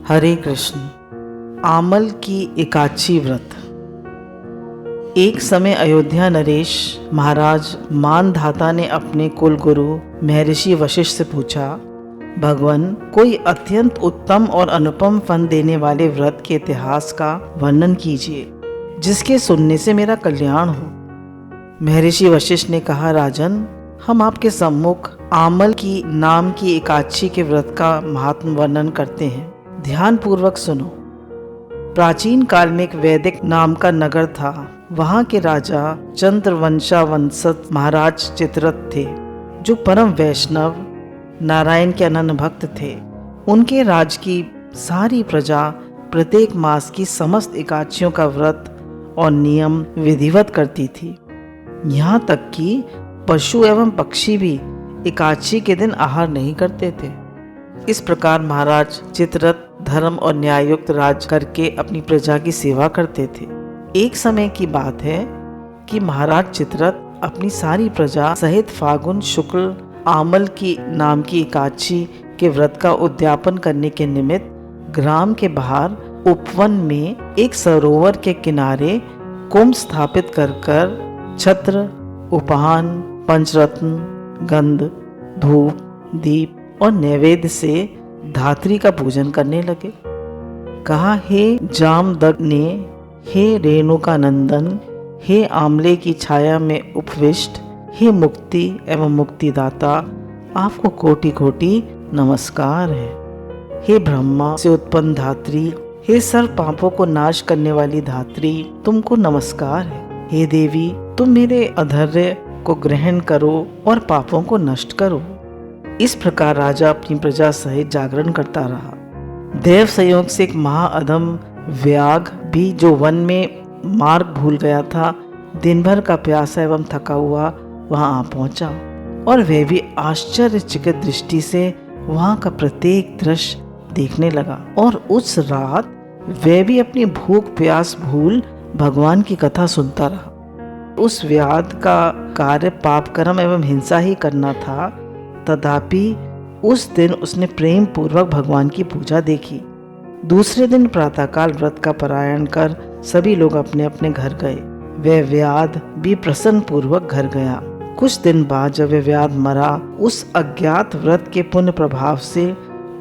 हरे कृष्ण। आमल की एकादशी व्रत। एक समय अयोध्या नरेश महाराज मानधाता ने अपने कुल गुरु महर्षि वशिष्ठ से पूछा, भगवान, कोई अत्यंत उत्तम और अनुपम फल देने वाले व्रत के इतिहास का वर्णन कीजिए जिसके सुनने से मेरा कल्याण हो। महर्षि वशिष्ठ ने कहा, राजन, हम आपके सम्मुख आमल की नाम की एकादशी के व्रत का महात्म वर्णन करते हैं। ध्यान पूर्वक सुनो। प्राचीन काल में एक वैदिक नाम का नगर था। वहां के राजा चंद्रवंशा वंशज महाराज चित्ररथ थे, जो परम वैष्णव नारायण के अनन्य भक्त थे। उनके राज की सारी प्रजा प्रत्येक मास की समस्त एकादशियों का व्रत और नियम विधिवत करती थी। यहाँ तक कि पशु एवं पक्षी भी एकादशी के दिन आहार नहीं करते थे। इस प्रकार महाराज चित्ररथ धर्म और न्याययुक्त राज करके अपनी प्रजा की सेवा करते थे। एक समय की बात है कि महाराज चित्ररथ अपनी सारी प्रजा सहित फागुन शुक्ल आमल की नाम की एकादशी के व्रत का उद्यापन करने के निमित्त ग्राम के बाहर उपवन में एक सरोवर के किनारे कुंभ स्थापित कर छत्र, उपहान, पंचरत्न, गंध, धूप, दीप और नैवेद्य से धात्री का पूजन करने लगे। कहा, हे जामदग्ने, हे रेणुका नंदन, हे आमले की छाया में उपविष्ट, हे मुक्ति एवं मुक्तिदाता, आपको कोटि कोटि नमस्कार है। हे ब्रह्मा से उत्पन्न धात्री, हे सर्व पापों को नाश करने वाली धात्री, तुमको नमस्कार है। हे देवी, तुम मेरे अधर्य को ग्रहण करो और पापों को नष्ट करो। इस प्रकार राजा अपनी प्रजा सहित जागरण करता रहा। देव संयोग से एक महाअधम व्याघ्र भी, जो वन में मार्ग भूल गया था, दिन भर का प्यासा एवं थका हुआ वहां आ पहुंचा और वह भी आश्चर्यचकित दृष्टि से वहां का प्रत्येक दृश्य देखने लगा। और उस रात वह भी अपनी भूख प्यास भूल भगवान की कथा सुनता रहा। उस व्याध का कार्य पाप कर्म एवं हिंसा ही करना था, तथापि उस दिन उसने प्रेम पूर्वक भगवान की पूजा देखी। दूसरे दिन प्रातःकाल व्रत का पारायण कर सभी लोग अपने अपने घर गए। वह व्याध भी प्रसन्न पूर्वक घर गया। कुछ दिन बाद जब वह व्याध मरा, उस अज्ञात व्रत के पुण्य प्रभाव से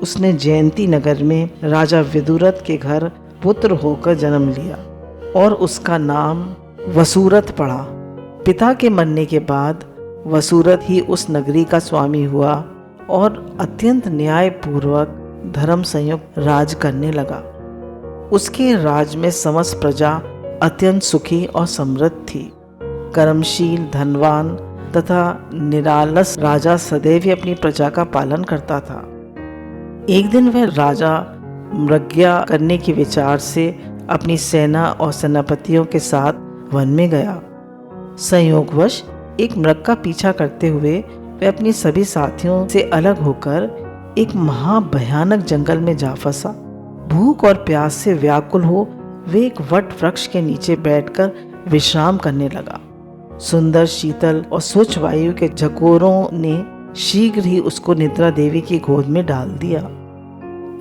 उसने जयंती नगर में राजा विदुरथ के घर पुत्र होकर जन्म लिया और उसका नाम वसुरथ पड़ा। पिता के मरने के बाद वसुरथ ही उस नगरी का स्वामी हुआ और अत्यंत न्याय पूर्वक धर्म संयुक्त राज करने लगा। उसके राज में समस्त प्रजा अत्यंत सुखी और समृद्ध थी। कर्मशील, धनवान तथा निरालस राजा सदैव ही अपनी प्रजा का पालन करता था। एक दिन वह राजा मृग्या करने के विचार से अपनी सेना और सेनापतियों के साथ वन में गया। संयोगवश एक मृग का पीछा करते हुए वह अपनी सभी साथियों से अलग होकर एक महाभयानक जंगल में जा फंसा। भूख और प्यास से व्याकुल हो वे एक वट वृक्ष के नीचे बैठकर विश्राम करने लगा। सुंदर, शीतल और स्वच्छ वायु के झकोरों ने शीघ्र ही उसको निद्रा देवी की गोद में डाल दिया।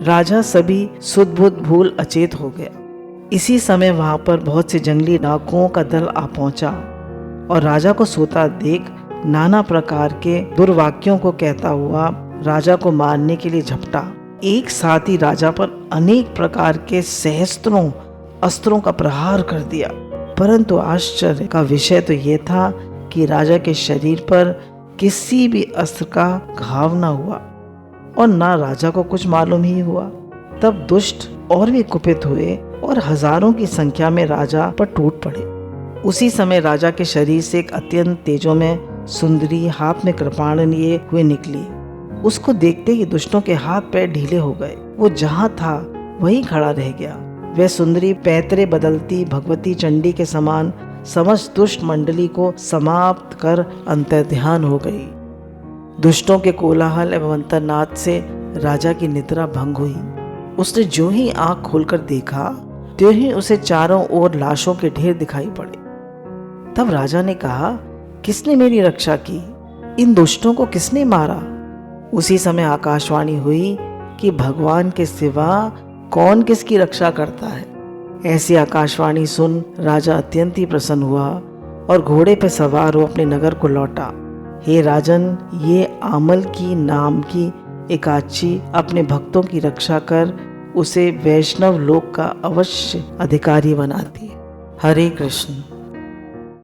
राजा सभी सुध बुध भूल अचेत हो गया। इसी समय वहां पर बहुत से जंगली डाकुओं का दल आ पहुंचा और राजा को सोता देख नाना प्रकार के दुर्वाक्यों को कहता हुआ राजा को मारने के लिए झपटा। एक साथ ही राजा पर अनेक प्रकार के सहस्त्रों अस्त्रों का प्रहार कर दिया, परंतु आश्चर्य का विषय तो यह था कि राजा के शरीर पर किसी भी अस्त्र का घाव न हुआ और ना राजा को कुछ मालूम ही हुआ। तब दुष्ट और भी कुपित हुए और हजारों की संख्या में राजा पर टूट पड़े। उसी समय राजा के शरीर से एक अत्यंत तेजोमय सुंदरी हाथ में कृपाण लिए हुए निकली। उसको देखते ही दुष्टों के हाथ पैर ढीले हो गए। वो जहाँ था वहीं खड़ा रह गया। वह सुंदरी पैतरे बदलती भगवती चंडी के समान समस्त दुष्ट मंडली को समाप्त कर अंतर्ध्यान हो गई। दुष्टों के कोलाहल एवं अंतर्नाद से राजा की निद्रा भंग हुई। उसने जो ही आंख खोलकर देखा, त्यों ही उसे चारों ओर लाशों के ढेर दिखाई पड़े। तब राजा ने कहा, किसने मेरी रक्षा की? इन दुष्टों को किसने मारा? उसी समय आकाशवाणी हुई कि भगवान के सिवा कौन किसकी रक्षा करता है। ऐसी आकाशवाणी सुन राजा अत्यंत ही प्रसन्न हुआ और घोड़े पर सवार हो अपने नगर को लौटा। हे राजन, ये आमल की नाम की एकाची अपने भक्तों की रक्षा कर उसे वैष्णव लोक का अवश्य अधिकारी बनाती है। हरे कृष्ण।